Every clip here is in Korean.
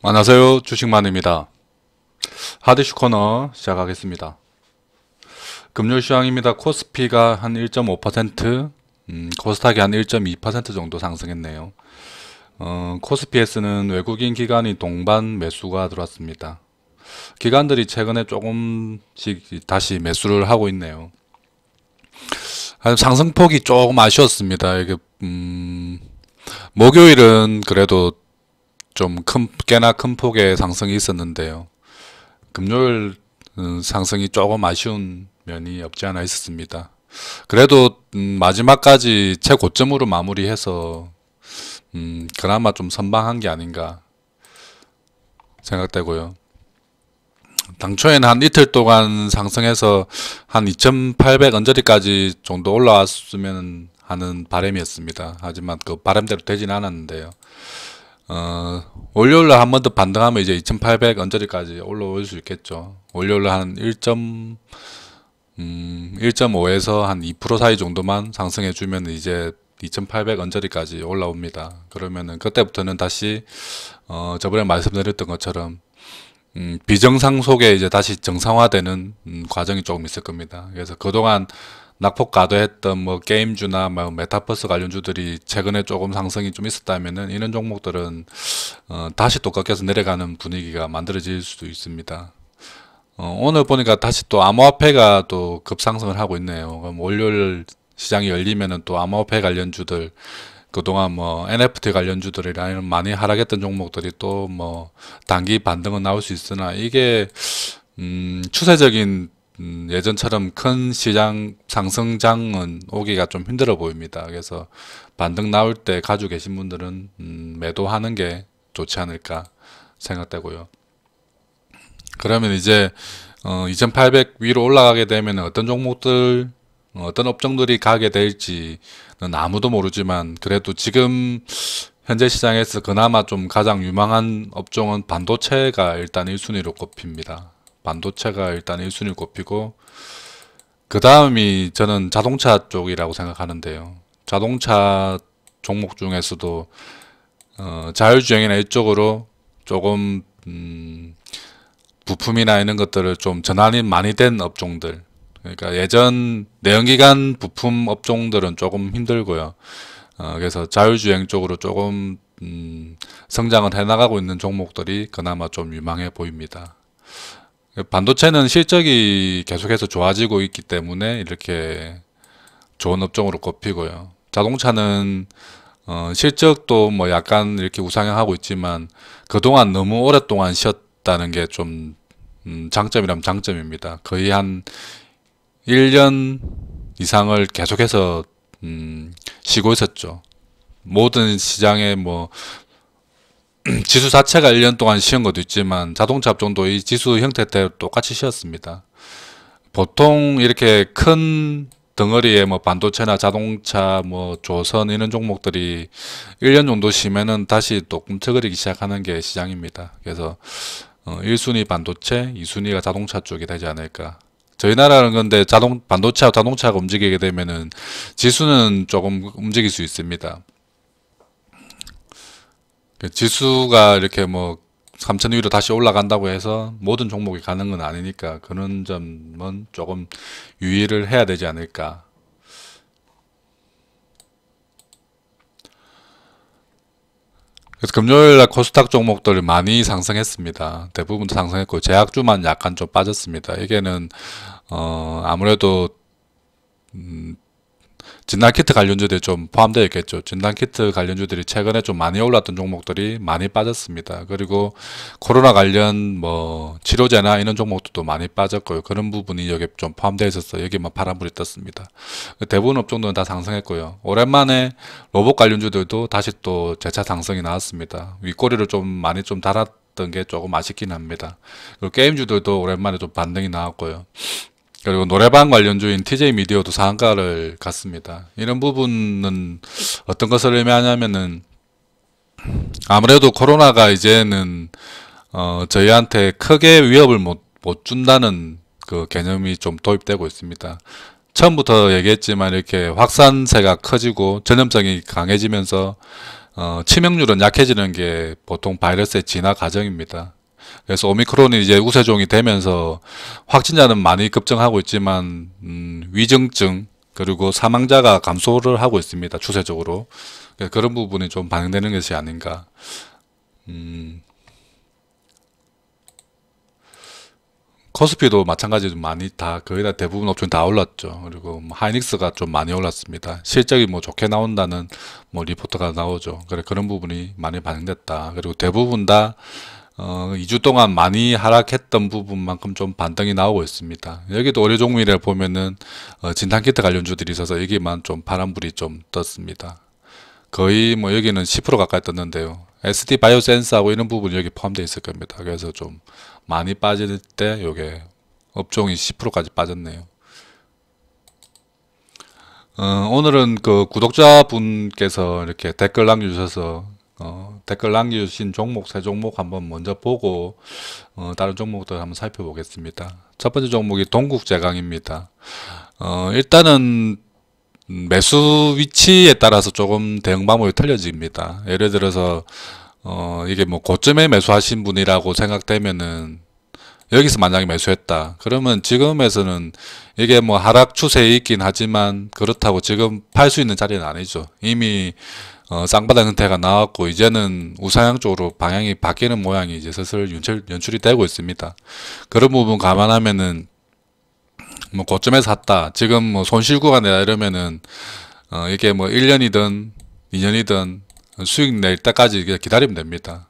안녕하세요. 주식만입니다. 하드슈 코너 시작하겠습니다. 금요일 시황입니다. 코스피가 한 1.5%, 코스닥이 한 1.2% 정도 상승했네요. 코스피에서는 외국인 기관이 동반 매수가 들어왔습니다. 기관들이 최근에 조금씩 다시 매수를 하고 있네요. 상승폭이 조금 아쉬웠습니다. 이게 목요일은 그래도 좀 꽤나 큰 폭의 상승이 있었는데요. 금요일 상승이 조금 아쉬운 면이 없지 않아 있었습니다. 그래도 마지막까지 최고점으로 마무리해서 그나마 좀 선방한 게 아닌가 생각되고요. 당초에는 한 이틀 동안 상승해서 한 2,800 언저리까지 정도 올라왔으면 하는 바람이었습니다. 하지만 그 바람대로 되진 않았는데요. 월요일날 한 번 더 반등하면 이제 2,800 언저리까지 올라올 수 있겠죠. 월요일날 한 1.5에서 한 2% 사이 정도만 상승해주면 이제 2,800 언저리까지 올라옵니다. 그러면은 그때부터는 다시 저번에 말씀드렸던 것처럼 비정상 속에 이제 다시 정상화되는 과정이 조금 있을 겁니다. 그래서 그동안 낙폭 과도했던 뭐 게임주나 뭐 메타버스 관련주들이 최근에 조금 상승이 좀 있었다면은 이런 종목들은 다시 또 꺾여서 내려가는 분위기가 만들어질 수도 있습니다. 오늘 보니까 다시 또 암호화폐가 또 급상승을 하고 있네요. 그럼 월요일 시장이 열리면은 또 암호화폐 관련주들, 그동안 뭐 NFT 관련주들이랑 많이 하락했던 종목들이 또 뭐 단기 반등은 나올 수 있으나 이게 추세적인 예전처럼 큰 시장 상승장은 오기가 좀 힘들어 보입니다. 그래서 반등 나올 때 가지고 계신 분들은 매도하는 게 좋지 않을까 생각되고요. 그러면 이제 2800 위로 올라가게 되면 어떤 종목들, 어떤 업종들이 가게 될지는 아무도 모르지만 그래도 지금 현재 시장에서 그나마 좀 가장 유망한 업종은 반도체가 일단 1순위로 꼽힙니다. 반도체가 일단 1순위를 꼽히고 그 다음이 저는 자동차 쪽이라고 생각하는데요. 자동차 종목 중에서도 자율주행이나 이쪽으로 조금 부품이나 이런 것들을 좀 전환이 많이 된 업종들, 그러니까 예전 내연기관 부품 업종들은 조금 힘들고요. 그래서 자율주행 쪽으로 조금 성장을 해나가고 있는 종목들이 그나마 좀 유망해 보입니다. 반도체는 실적이 계속해서 좋아지고 있기 때문에 이렇게 좋은 업종으로 꼽히고요. 자동차는 실적도 뭐 약간 이렇게 우상향하고 있지만 그동안 너무 오랫동안 쉬었다는 게 좀 장점이라면 장점입니다. 거의 한 1년 이상을 계속해서 쉬고 있었죠. 모든 시장에 뭐 지수 자체가 1년 동안 쉬은 것도 있지만 자동차 업종도 이 지수 형태대로 똑같이 쉬었습니다. 보통 이렇게 큰 덩어리에 뭐 반도체나 자동차, 뭐 조선 이런 종목들이 1년 정도 쉬면은 다시 또 꿈틀거리기 시작하는 게 시장입니다. 그래서 1순위 반도체, 2순위가 자동차 쪽이 되지 않을까. 저희 나라는 근데 반도체와 자동차가 움직이게 되면은 지수는 조금 움직일 수 있습니다. 지수가 이렇게 뭐 3천 위로 다시 올라간다고 해서 모든 종목이 가는 건 아니니까 그런 점은 조금 유의를 해야 되지 않을까. 그래서 금요일날 코스닥 종목들 많이 상승했습니다. 대부분 상승했고 제약주만 약간 좀 빠졌습니다. 이게는 아무래도 진단키트 관련주들이 좀 포함되어 있겠죠. 진단키트 관련주들이 최근에 좀 많이 올랐던 종목들이 많이 빠졌습니다. 그리고 코로나 관련 뭐 치료제나 이런 종목들도 많이 빠졌고요. 그런 부분이 여기 좀 포함되어 있어서 여기만 파란불이 떴습니다. 대부분 업종들은 다 상승했고요. 오랜만에 로봇 관련주들도 다시 또 재차 상승이 나왔습니다. 윗꼬리를 좀 많이 좀 달았던 게 조금 아쉽긴 합니다. 그리고 게임주들도 오랜만에 좀 반등이 나왔고요. 그리고 노래방 관련주인 TJ 미디어도 상한가를 갔습니다. 이런 부분은 어떤 것을 의미하냐면은 아무래도 코로나가 이제는 저희한테 크게 위협을 못 준다는 그 개념이 좀 도입되고 있습니다. 처음부터 얘기했지만 이렇게 확산세가 커지고 전염성이 강해지면서 치명률은 약해지는 게 보통 바이러스의 진화 과정입니다. 그래서 오미크론이 이제 우세종이 되면서 확진자는 많이 급증하고 있지만 위중증 그리고 사망자가 감소를 하고 있습니다. 추세적으로. 그런 부분이 좀 반영되는 것이 아닌가. 코스피도 마찬가지로 많이 다 거의 다 대부분 업종 다 올랐죠. 그리고 뭐 하이닉스가 좀 많이 올랐습니다. 실적이 뭐 좋게 나온다는 뭐 리포트가 나오죠. 그래 그런 부분이 많이 반영됐다. 그리고 대부분 다 2주 동안 많이 하락했던 부분만큼 좀 반등이 나오고 있습니다. 여기도 의료 종목이라 보면은 진단키트 관련주들이 있어서 여기만 좀 파란불이 좀 떴습니다. 거의 뭐 여기는 10% 가까이 떴는데요. SD 바이오센스하고 이런 부분이 여기 포함되어 있을 겁니다. 그래서 좀 많이 빠질 때 요게 업종이 10%까지 빠졌네요. 오늘은 그 구독자분께서 이렇게 댓글 남겨주셔서 댓글 남겨주신 종목 세 종목 한번 먼저 보고 다른 종목들 한번 살펴보겠습니다. 첫 번째 종목이 동국제강입니다. 일단은 매수 위치에 따라서 조금 대응 방법이 틀려집니다. 예를 들어서 이게 뭐 고점에 매수하신 분이라고 생각되면은 여기서 만약에 매수했다 그러면 지금에서는 이게 뭐 하락 추세에 있긴 하지만 그렇다고 지금 팔 수 있는 자리는 아니죠. 이미 쌍바닥 형태가 나왔고 이제는 우상향 쪽으로 방향이 바뀌는 모양이 이제 슬슬 연출이 되고 있습니다. 그런 부분 감안하면은 뭐 고점에서 샀다 지금 뭐 손실 구간이다 이러면은 이게 뭐 1년이든 2년이든 수익 낼 때까지 기다리면 됩니다.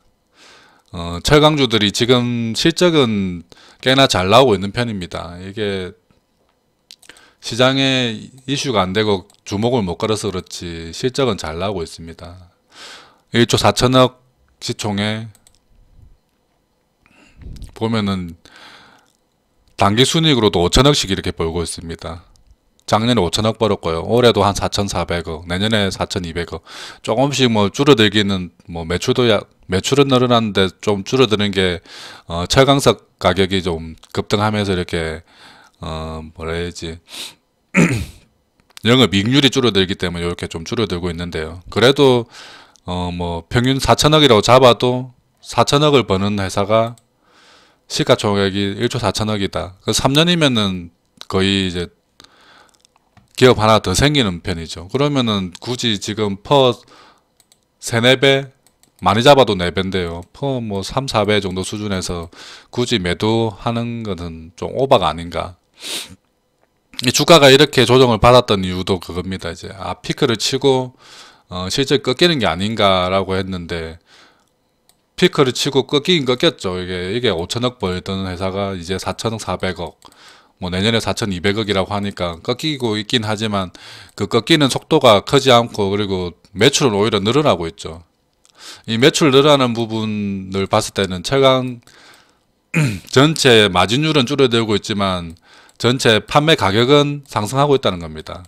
철강주들이 지금 실적은 꽤나 잘 나오고 있는 편입니다. 이게 시장에 이슈가 안 되고 주목을 못 걸어서 그렇지 실적은 잘 나오고 있습니다. 1조 4천억 시총에 보면은 단기 순이익으로도 5천억씩 이렇게 벌고 있습니다. 작년에 5천억 벌었고요. 올해도 한 4,400억, 내년에 4,200억. 조금씩 뭐 줄어들기는 뭐 매출은 늘어났는데 좀 줄어드는 게 철강석 가격이 좀 급등하면서 이렇게 뭐라 해야지 영업이익률이 줄어들기 때문에 이렇게 좀 줄어들고 있는데요. 그래도 뭐 평균 4천억이라고 잡아도 4천억을 버는 회사가 시가총액이 1조 4천억이다. 그 3년이면은 거의 이제 기업 하나 더 생기는 편이죠. 그러면은 굳이 지금 퍼 3, 4배? 많이 잡아도 4배인데요. 퍼 뭐 3, 4배 정도 수준에서 굳이 매도하는 것은 좀 오바가 아닌가. 이 주가가 이렇게 조정을 받았던 이유도 그겁니다. 이제 피크를 치고 실제 꺾이는 게 아닌가라고 했는데 피크를 치고 꺾이긴 꺾였죠. 이게 5천억 벌던 회사가 이제 4천억 4백억 뭐 내년에 4,200억이라고 하니까 꺾이고 있긴 하지만 그 꺾이는 속도가 크지 않고 그리고 매출은 오히려 늘어나고 있죠. 이 매출 늘어나는 부분을 봤을 때는 철강 전체 마진율은 줄어들고 있지만 전체 판매 가격은 상승하고 있다는 겁니다.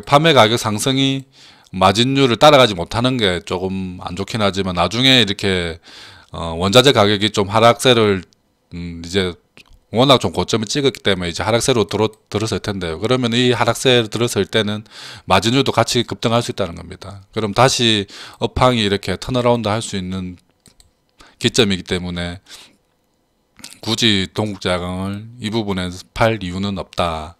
판매 가격 상승이 마진율을 따라가지 못하는 게 조금 안 좋긴 하지만 나중에 이렇게 원자재 가격이 좀 하락세를 이제 워낙 좀 고점을 찍었기 때문에 이제 하락세로 들었을 텐데요. 그러면 이 하락세를 들었을 때는 마진율도 같이 급등할 수 있다는 겁니다. 그럼 다시 업황이 이렇게 턴어라운드 할 수 있는 기점이기 때문에 굳이 동국제약을 이 부분에서 팔 이유는 없다.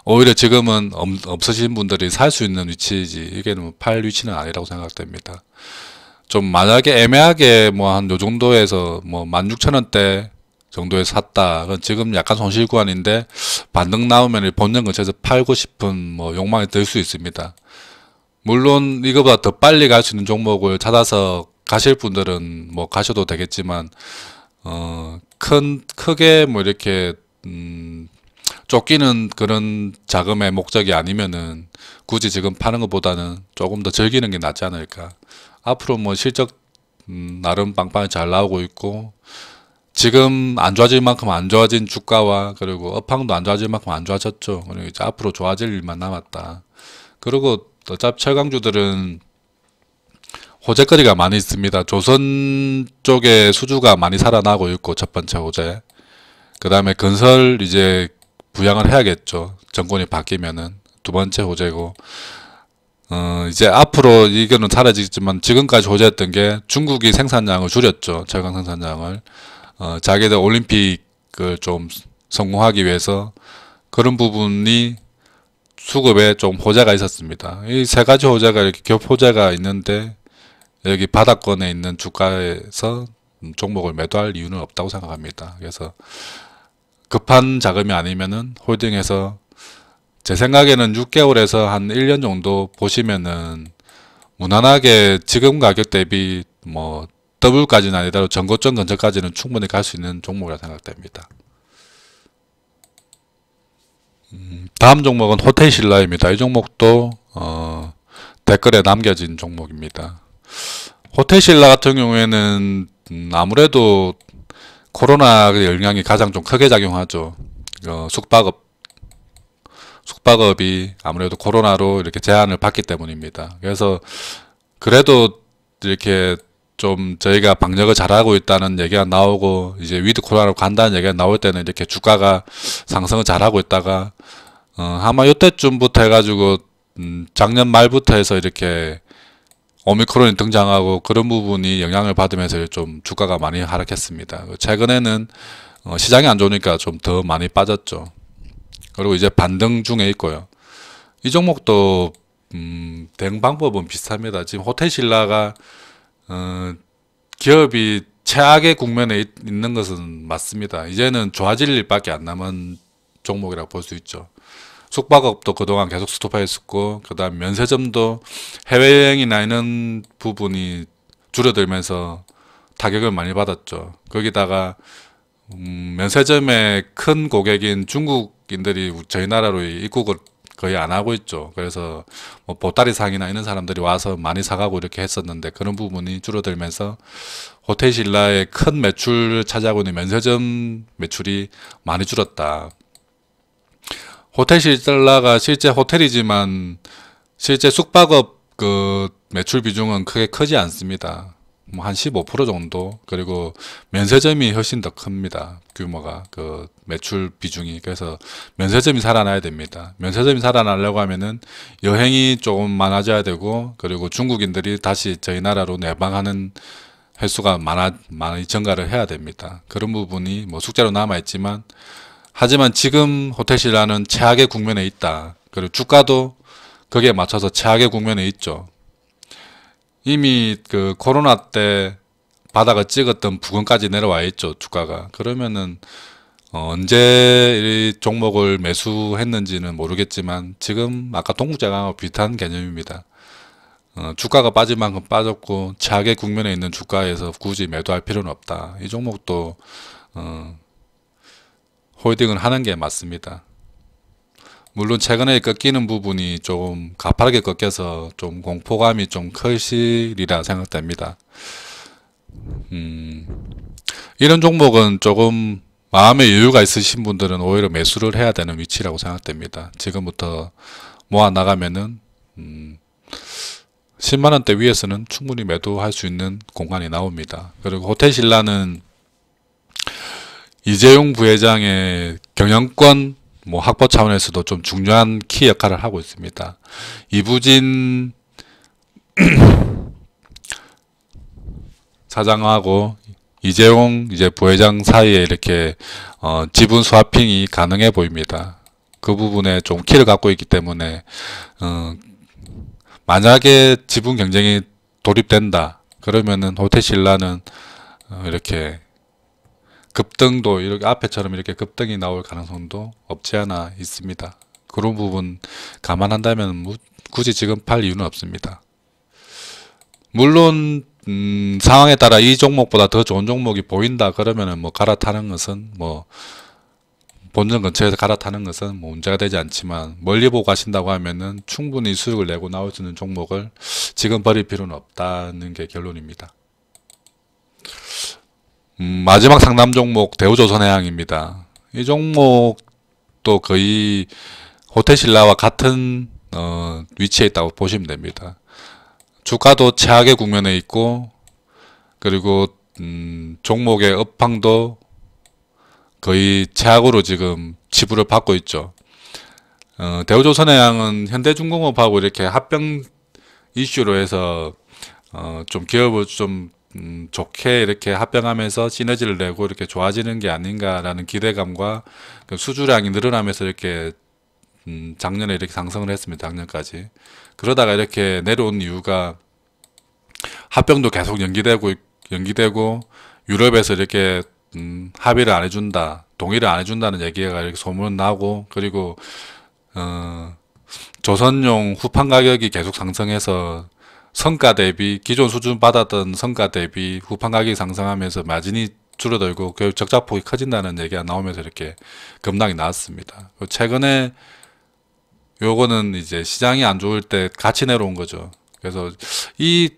오히려 지금은 없으신 분들이 살 수 있는 위치이지 이게 팔 위치는 아니라고 생각됩니다. 좀 만약에 애매하게 뭐 한 요 정도에서 뭐 16,000원대 정도에 샀다. 그건 지금 약간 손실 구간인데 반등 나오면 본전 근처에서 팔고 싶은 뭐 욕망이 들 수 있습니다. 물론 이거보다 더 빨리 갈 수 있는 종목을 찾아서 가실 분들은 뭐 가셔도 되겠지만 크게 뭐 이렇게 쫓기는 그런 자금의 목적이 아니면은 굳이 지금 파는 것보다는 조금 더 즐기는 게 낫지 않을까. 앞으로 뭐 실적 나름 빵빵히 잘 나오고 있고 지금 안 좋아질 만큼 안 좋아진 주가와 그리고 업황도 안 좋아질 만큼 안 좋아졌죠. 그리고 이제 앞으로 좋아질 일만 남았다. 그리고 어차피 철강주들은 호재거리가 많이 있습니다. 조선 쪽에 수주가 많이 살아나고 있고 첫 번째 호재. 그 다음에 건설 이제 부양을 해야겠죠. 정권이 바뀌면은 두 번째 호재고 이제 앞으로 이거는 사라지겠지만 지금까지 호재했던 게 중국이 생산량을 줄였죠. 철강 생산량을. 자기들 올림픽을 좀 성공하기 위해서 그런 부분이 수급에 좀 호재가 있었습니다. 이 세 가지 호재가 이렇게 겹 호재가 있는데 여기 바닥권에 있는 주가에서 종목을 매도할 이유는 없다고 생각합니다. 그래서 급한 자금이 아니면은 홀딩해서 제 생각에는 6개월에서 한 1년 정도 보시면은 무난하게 지금 가격 대비 뭐 더블까지는 아니더라도 전고점 근처까지는 충분히 갈 수 있는 종목이라 생각됩니다. 다음 종목은 호텔신라입니다. 이 종목도 댓글에 남겨진 종목입니다. 호텔신라 같은 경우에는 아무래도 코로나 영향이 가장 좀 크게 작용하죠. 숙박업이 아무래도 코로나로 이렇게 제한을 받기 때문입니다. 그래서 그래도 이렇게 좀 저희가 방역을 잘하고 있다는 얘기가 나오고 이제 위드 코로나로 간다는 얘기가 나올 때는 이렇게 주가가 상승을 잘하고 있다가 아마 이때쯤부터 해가지고 작년 말부터 해서 이렇게 오미크론이 등장하고 그런 부분이 영향을 받으면서 좀 주가가 많이 하락했습니다. 최근에는 시장이 안 좋으니까 좀 더 많이 빠졌죠. 그리고 이제 반등 중에 있고요. 이 종목도 대응 방법은 비슷합니다. 지금 호텔신라가 기업이 최악의 국면에 있는 것은 맞습니다. 이제는 좋아질 일밖에 안 남은 종목이라고 볼 수 있죠. 숙박업도 그동안 계속 스톱했었고 그 다음 면세점도 해외여행이나 이런 부분이 줄어들면서 타격을 많이 받았죠. 거기다가 면세점의 큰 고객인 중국인들이 저희 나라로 입국을 거의 안 하고 있죠. 그래서 뭐 보따리상이나 이런 사람들이 와서 많이 사가고 이렇게 했었는데 그런 부분이 줄어들면서 호텔신라의 큰 매출을 차지하고 있는 면세점 매출이 많이 줄었다. 호텔신라가 실제 호텔이지만 실제 숙박업 그 매출 비중은 크게 크지 않습니다. 뭐 한 15% 정도. 그리고 면세점이 훨씬 더 큽니다. 규모가 그 매출 비중이. 그래서 면세점이 살아나야 됩니다. 면세점이 살아나려고 하면은 여행이 조금 많아져야 되고 그리고 중국인들이 다시 저희 나라로 내방하는 횟수가 많이 증가를 해야 됩니다. 그런 부분이 뭐 숙제로 남아 있지만 하지만 지금 호텔신라는 최악의 국면에 있다. 그리고 주가도 거기에 맞춰서 최악의 국면에 있죠. 이미 그 코로나 때 바닥을 찍었던 부근까지 내려와 있죠. 주가가. 그러면은 언제 이 종목을 매수했는지는 모르겠지만 지금 아까 동국제강하고 비슷한 개념입니다. 주가가 빠질 만큼 빠졌고 최악의 국면에 있는 주가에서 굳이 매도할 필요는 없다. 이 종목도 홀딩을 하는 게 맞습니다. 물론 최근에 꺾이는 부분이 조금 가파르게 꺾여서 좀 공포감이 좀 클시리라 생각됩니다. 이런 종목은 조금 마음의 여유가 있으신 분들은 오히려 매수를 해야 되는 위치라고 생각됩니다. 지금부터 모아 나가면은 10만원대 위에서는 충분히 매도할 수 있는 공간이 나옵니다. 그리고 호텔신라는 이재용 부회장의 경영권 확보 차원에서도 좀 중요한 키 역할을 하고 있습니다. 이부진 사장하고 이재용 부회장 사이에 이렇게 지분 스와핑이 가능해 보입니다. 그 부분에 좀 키를 갖고 있기 때문에 만약에 지분 경쟁이 돌입된다 그러면은 호텔신라는 이렇게 급등도 이렇게 앞에처럼 이렇게 급등이 나올 가능성도 없지 않아 있습니다. 그런 부분 감안한다면 굳이 지금 팔 이유는 없습니다. 물론 상황에 따라 이 종목보다 더 좋은 종목이 보인다 그러면은 갈아타는 것은 본전 근처에서 갈아타는 것은 문제가 되지 않지만 멀리 보고 가신다고 하면은 충분히 수익을 내고 나올 수 있는 종목을 지금 버릴 필요는 없다는 게 결론입니다. 마지막 상담 종목 대우조선해양입니다. 이 종목도 거의 호텔신라와 같은 위치에 있다고 보시면 됩니다. 주가도 최악의 국면에 있고 그리고 종목의 업황도 거의 최악으로 지금 치부를 받고 있죠. 대우조선해양은 현대중공업하고 이렇게 합병 이슈로 해서 좀 기업을 좀 좋게 이렇게 합병하면서 시너지를 내고 이렇게 좋아지는 게 아닌가라는 기대감과 그 수주량이 늘어나면서 이렇게 작년에 이렇게 상승을 했습니다. 작년까지. 그러다가 이렇게 내려온 이유가 합병도 계속 연기되고 유럽에서 이렇게 합의를 안 해준다, 동의를 안 해준다는 얘기가 이렇게 소문 나고, 그리고 조선용 후판 가격이 계속 상승해서 성가 대비 기존 수준 받았던 성가 대비 후판 가격이 상승하면서 마진이 줄어들고 결국 적자폭이 커진다는 얘기가 나오면서 이렇게 급락이 나왔습니다. 최근에 요거는 이제 시장이 안 좋을 때 같이 내려온 거죠. 그래서 이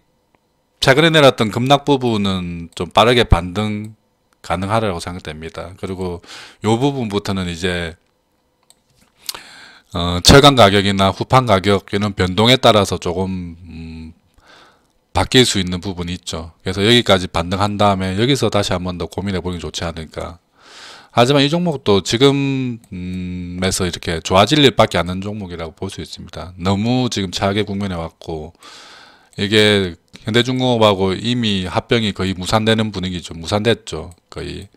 최근에 내렸던 급락 부분은 좀 빠르게 반등 가능하다고 생각됩니다. 그리고 요 부분부터는 이제 철강 가격이나 후판 가격 이런 변동에 따라서 조금 바뀔 수 있는 부분이 있죠. 그래서 여기까지 반등한 다음에 여기서 다시 한번 더 고민해 보는 게 좋지 않을까. 하지만 이 종목도 지금에서 이렇게 좋아질 일밖에 않는 종목이라고 볼 수 있습니다. 너무 지금 최악의 국면에 왔고, 이게 현대중공업하고 이미 합병이 거의 무산되는 분위기죠. 무산됐죠. 거의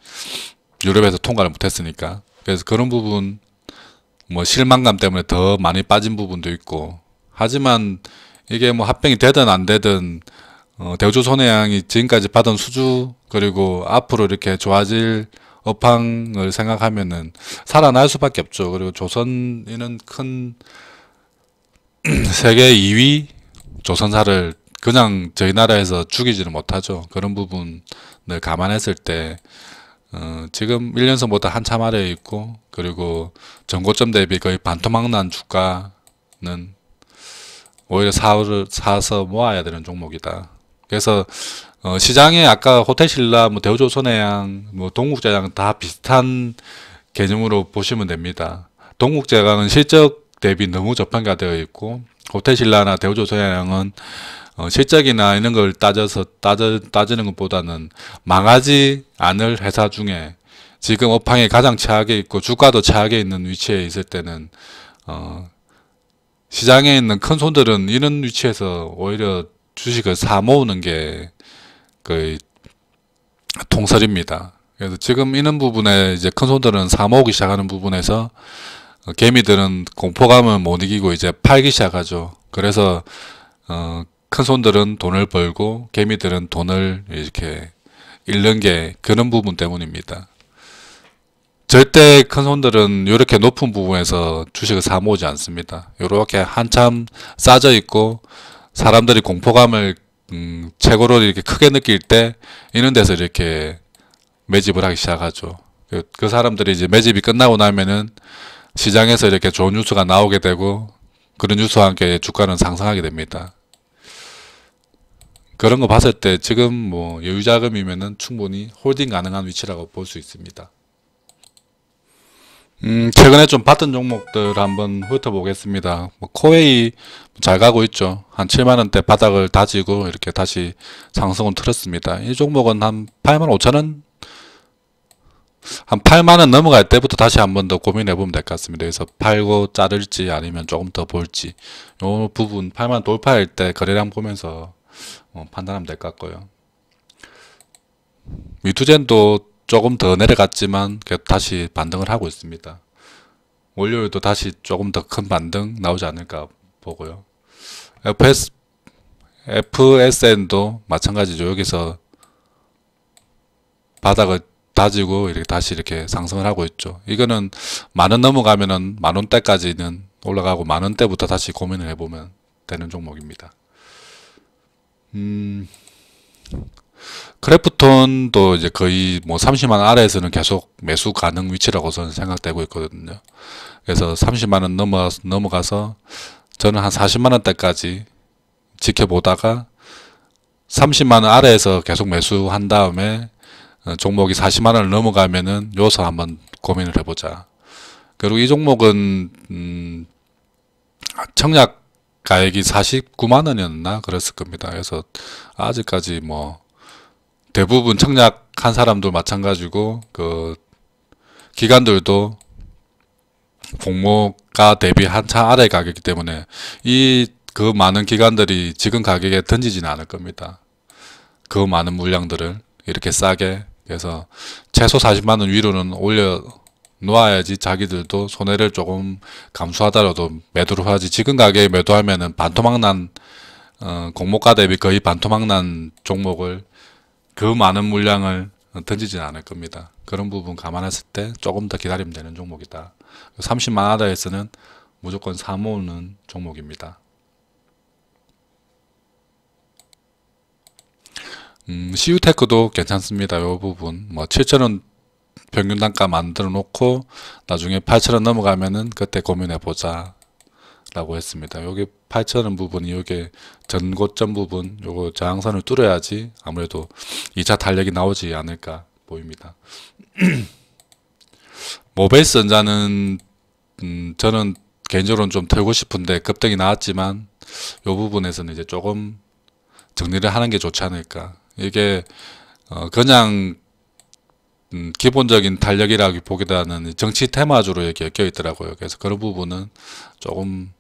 유럽에서 통과를 못했으니까. 그래서 그런 부분, 뭐 실망감 때문에 더 많이 빠진 부분도 있고, 하지만 이게 뭐 합병이 되든 안 되든 대우조선해양이 지금까지 받은 수주, 그리고 앞으로 이렇게 좋아질 업황을 생각하면은 살아날 수밖에 없죠. 그리고 조선이는 큰 세계 2위 조선사를 그냥 저희 나라에서 죽이지는 못하죠. 그런 부분을 감안했을 때 지금 1년선보다 한참 아래에 있고, 그리고 전고점 대비 거의 반토막 난 주가는 오히려 사서 모아야 되는 종목이다. 그래서 시장에 아까 호텔신라, 뭐 대우조선해양, 뭐 동국제강 다 비슷한 개념으로 보시면 됩니다. 동국제강은 실적 대비 너무 저평가되어 있고, 호텔신라나 대우조선해양은 실적이나 이런 걸 따지는 것보다는 망하지 않을 회사 중에 지금 업황이 가장 최악에 있고 주가도 최악에 있는 위치에 있을 때는 시장에 있는 큰 손들은 이런 위치에서 오히려 주식을 사 모으는 게 거의 통설입니다. 그래서 지금 이런 부분에 이제 큰 손들은 사 모으기 시작하는 부분에서 개미들은 공포감을 못 이기고 이제 팔기 시작하죠. 그래서 큰 손들은 돈을 벌고 개미들은 돈을 이렇게 잃는 게 그런 부분 때문입니다. 절대 큰 손들은 이렇게 높은 부분에서 주식을 사 모으지 않습니다. 이렇게 한참 싸져 있고 사람들이 공포감을 최고로 이렇게 크게 느낄 때 이런 데서 이렇게 매집을 하기 시작하죠. 그 사람들이 이제 매집이 끝나고 나면은 시장에서 이렇게 좋은 뉴스가 나오게 되고 그런 뉴스와 함께 주가는 상승하게 됩니다. 그런 거 봤을 때 지금 뭐 여유자금이면은 충분히 홀딩 가능한 위치라고 볼 수 있습니다. 최근에 좀 봤던 종목들 한번 훑어보겠습니다. 뭐 코웨이 잘 가고 있죠. 한 7만원대 바닥을 다지고 이렇게 다시 상승을 틀었습니다. 이 종목은 한 85,000원, 한 8만원 넘어갈 때부터 다시 한번 더 고민해보면 될 것 같습니다. 그래서 팔고 자를지 아니면 조금 더 볼지, 요 부분 8만원 돌파할 때 거래량 보면서 판단하면 될 것 같고요. 미투젠도 조금 더 내려갔지만 다시 반등을 하고 있습니다. 월요일도 다시 조금 더 큰 반등 나오지 않을까 보고요. FSN도 마찬가지죠. 여기서 바닥을 다지고 이렇게 다시 이렇게 상승을 하고 있죠. 이거는 만원 넘어가면은 만원대까지는 올라가고 만원대부터 다시 고민을 해보면 되는 종목입니다. 크래프톤도 이제 거의 뭐 30만원 아래에서는 계속 매수 가능 위치라고 저는 생각되고 있거든요. 그래서 30만원 넘어가서 저는 한 40만원대까지 지켜보다가 30만원 아래에서 계속 매수한 다음에 종목이 40만원을 넘어가면은 요서 한번 고민을 해보자. 그리고 이 종목은 청약 가액이 49만원이었나 그랬을 겁니다. 그래서 아직까지 뭐 대부분 청약한 사람도 마찬가지고 그 기관들도 공모가 대비 한참 아래 가격이기 때문에 이 그 많은 기관들이 지금 가격에 던지지는 않을 겁니다. 그 많은 물량들을 이렇게 싸게. 그래서 최소 40만원 위로는 올려 놓아야지 자기들도 손해를 조금 감수하더라도 매도를 하지. 지금 가격에 매도하면은 반토막 난 공모가 대비 거의 반토막 난 종목을 그 많은 물량을 던지진 않을 겁니다. 그런 부분 감안했을 때 조금 더 기다리면 되는 종목이다. 30만 하단에서는 무조건 사모으는 종목입니다. CU테크도 괜찮습니다. 이 부분 뭐 7,000원 평균 단가 만들어 놓고 나중에 8,000원 넘어가면은 그때 고민해 보자 라고 했습니다. 여기 8,000원 부분이 요게 전고점 부분 요거 저항선을 뚫어야지 아무래도 2차 탄력이 나오지 않을까 보입니다. 모베이스 전자는 저는 개인적으로는 좀 털고 싶은데 급등이 나왔지만 요 부분에서는 이제 조금 정리를 하는 게 좋지 않을까. 이게 그냥 기본적인 탄력이라기보다는 정치 테마주로 이렇게 엮여 있더라고요. 그래서 그런 부분은 조금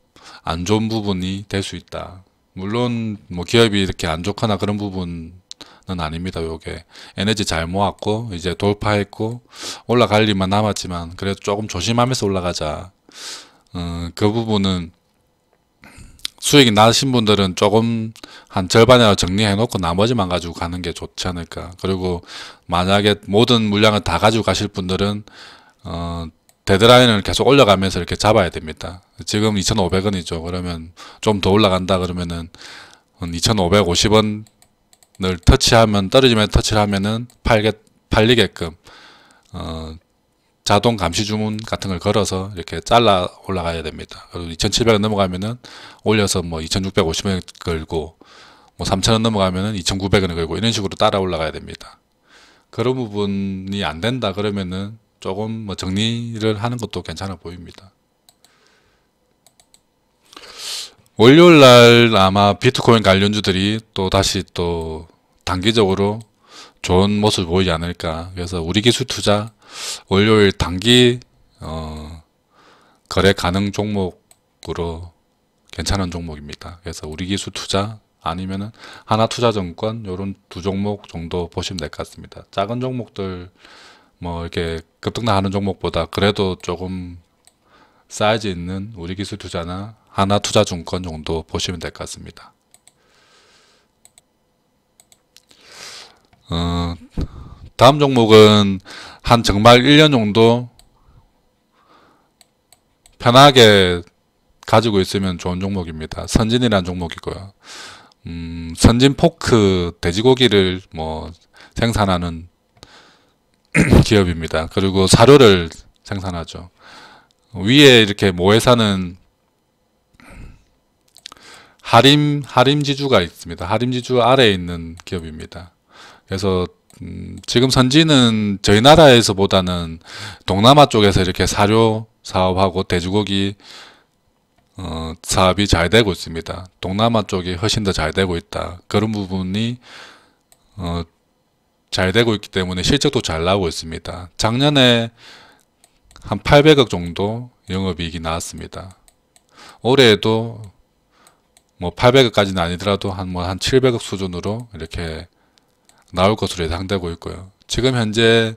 안 좋은 부분이 될 수 있다. 물론 뭐 기업이 이렇게 안 좋거나 그런 부분은 아닙니다. 요게 에너지 잘 모았고 이제 돌파했고 올라갈 일만 남았지만 그래도 조금 조심하면서 올라가자. 그 부분은 수익이 나신 분들은 조금 한 절반이라도 정리해 놓고 나머지만 가지고 가는 게 좋지 않을까. 그리고 만약에 모든 물량을 다 가지고 가실 분들은 데드라인을 계속 올려가면서 이렇게 잡아야 됩니다. 지금 2,500원이죠. 그러면 좀 더 올라간다 그러면은 2,550원을 터치하면 떨어지면 터치를 하면은 팔리게끔 자동 감시 주문 같은 걸 걸어서 이렇게 잘라 올라가야 됩니다. 그리고 2,700원 넘어가면은 올려서 뭐 2,650원 걸고 뭐 3,000원 넘어가면은 2,900원을 걸고 이런 식으로 따라 올라가야 됩니다. 그런 부분이 안 된다 그러면은 조금 뭐 정리를 하는 것도 괜찮아 보입니다. 월요일 날 아마 비트코인 관련주들이 또 다시 또 단기적으로 좋은 모습을 보이지 않을까. 그래서 우리기술 투자 월요일 단기 거래 가능 종목으로 괜찮은 종목입니다. 그래서 우리기술 투자 아니면은 하나투자증권 요런 두 종목 정도 보시면 될 것 같습니다. 작은 종목들 뭐 이렇게 급등나하는 종목보다 그래도 조금 사이즈 있는 우리기술 투자나 하나투자증권 정도 보시면 될 것 같습니다. 다음 종목은 한 정말 1년 정도 편하게 가지고 있으면 좋은 종목입니다. 선진이라는 종목이고요. 선진 포크 돼지고기를 뭐 생산하는 기업입니다. 그리고 사료를 생산하죠. 위에 이렇게 모회사는 하림지주가 있습니다. 하림지주 아래에 있는 기업입니다. 그래서 지금 선진은 저희 나라에서보다는 동남아 쪽에서 이렇게 사료 사업하고 돼지고기 사업이 잘 되고 있습니다. 동남아 쪽이 훨씬 더 잘 되고 있다. 그런 부분이 잘 되고 있기 때문에 실적도 잘 나오고 있습니다. 작년에 한 800억 정도 영업이익이 나왔습니다. 올해에도 뭐 800억까지는 아니더라도 한 700억 수준으로 이렇게 나올 것으로 예상되고 있고요. 지금 현재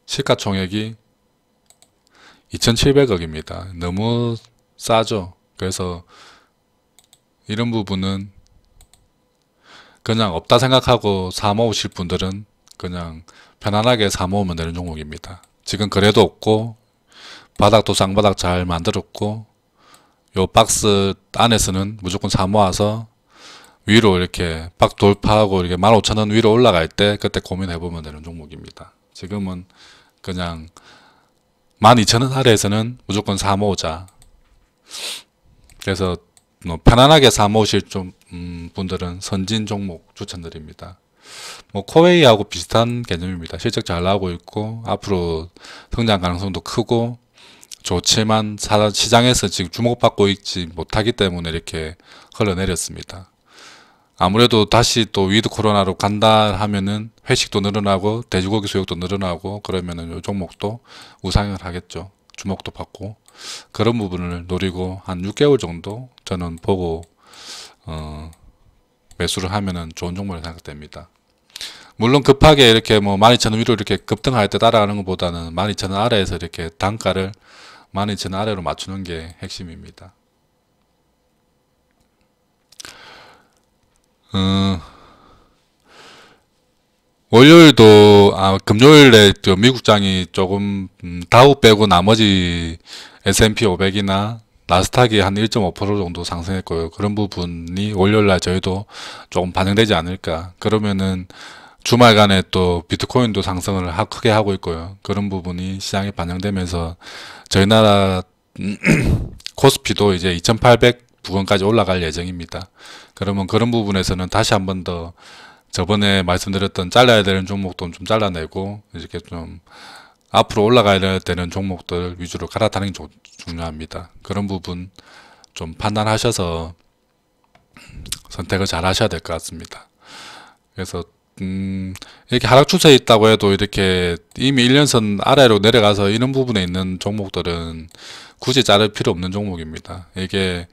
시가총액이 2,700억입니다. 너무 싸죠. 그래서 이런 부분은 그냥 없다 생각하고 사모으실 분들은 그냥 편안하게 사모으면 되는 종목입니다. 지금 거래도 없고 바닥도 쌍바닥 잘 만들었고 요 박스 안에서는 무조건 사모아서 위로 이렇게 박 돌파하고 이렇게 15,000원 위로 올라갈 때 그때 고민해보면 되는 종목입니다. 지금은 그냥 12,000원 아래에서는 무조건 사모으자. 그래서 뭐 편안하게 사모으실 분들은 선진 종목 추천드립니다. 뭐 코웨이하고 비슷한 개념입니다. 실적 잘 나오고 있고 앞으로 성장 가능성도 크고 좋지만 시장에서 지금 주목받고 있지 못하기 때문에 이렇게 흘러내렸습니다. 아무래도 다시 또 위드 코로나로 간다 하면은 회식도 늘어나고 돼지고기 수요도 늘어나고 그러면은 이 종목도 우상향을 하겠죠. 주목도 받고 그런 부분을 노리고 한 6개월 정도 저는 보고 매수를 하면은 좋은 종목으로 생각됩니다. 물론 급하게 이렇게 뭐 12,000원 위로 이렇게 급등할 때 따라가는 것보다는 12,000원 아래에서 이렇게 단가를 12,000원 아래로 맞추는 게 핵심입니다. 월요일도 금요일에 저 미국장이 조금 다우 빼고 나머지 S&P 500이나 나스닥이 한 1.5% 정도 상승했고요. 그런 부분이 월요일날 저희도 조금 반영되지 않을까. 그러면은 주말간에 또 비트코인도 상승을 크게 하고 있고요. 그런 부분이 시장에 반영되면서 저희 나라 코스피도 이제 2,800 부근까지 올라갈 예정입니다. 그러면 그런 부분에서는 다시 한번 더 저번에 말씀드렸던 잘라야 되는 종목도 좀 잘라내고 이렇게 좀 앞으로 올라가야 되는 종목들 위주로 갈아타는 게 중요합니다. 그런 부분 좀 판단하셔서 선택을 잘 하셔야 될 것 같습니다. 그래서 이렇게 하락 추세에 있다고 해도 이렇게 이미 1년선 아래로 내려가서 이런 부분에 있는 종목들은 굳이 자를 필요 없는 종목입니다. 이게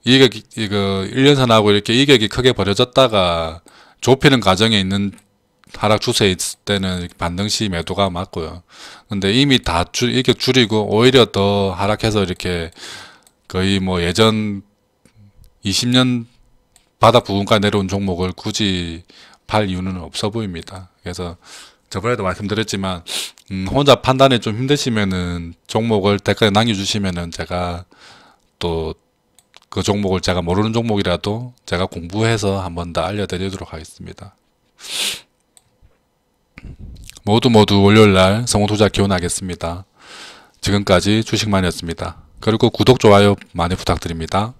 이격이 이거 1년선하고 이렇게 이격이 크게 벌어졌다가 좁히는 과정에 있는 하락 추세에 있을 때는 반등 시 매도가 맞고요. 근데 이미 다 이격 줄이고 오히려 더 하락해서 이렇게 거의 뭐 예전 20년 바닥 부분까지 내려온 종목을 굳이 팔 이유는 없어 보입니다. 그래서 저번에도 말씀드렸지만 혼자 판단이 좀 힘드시면은 종목을 댓글에 남겨주시면은 제가 또 그 종목을 제가 모르는 종목이라도 제가 공부해서 한 번 더 알려드리도록 하겠습니다. 모두 월요일날 성공투자 기원하겠습니다. 지금까지 주식만이었습니다. 그리고 구독, 좋아요 많이 부탁드립니다.